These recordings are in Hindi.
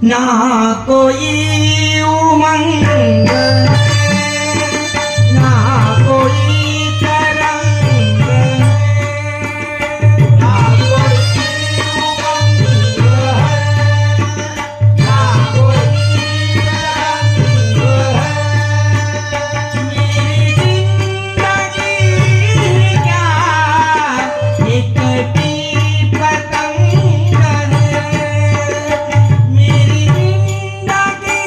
ना कोई उमंग ना कोई तरंग ना कोई उमंग ना कोई तरंग मेरी जिंदगी क्या एकटी पतंग है मेरी जिंदगी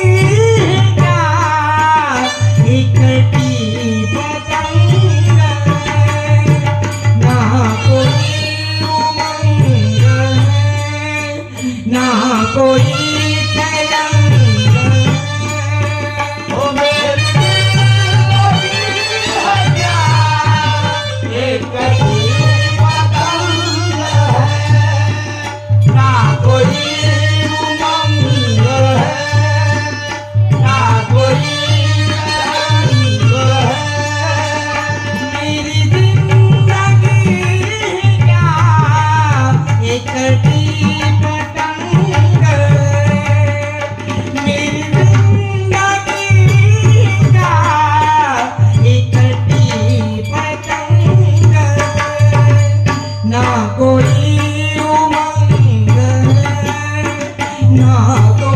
क्या एकटी पतंग है ना कोई उमंग है ना कोई तरंग ओ मेरी जिंदगी है क्या एकटी पतंग है ना कोई उमंग है ना कोई तरंग है मेरी जिंदगी क्या एकटी पतंग है मेरी जिंदगी क्या एकटी पतंग है ना कोई उमंग है ना कोई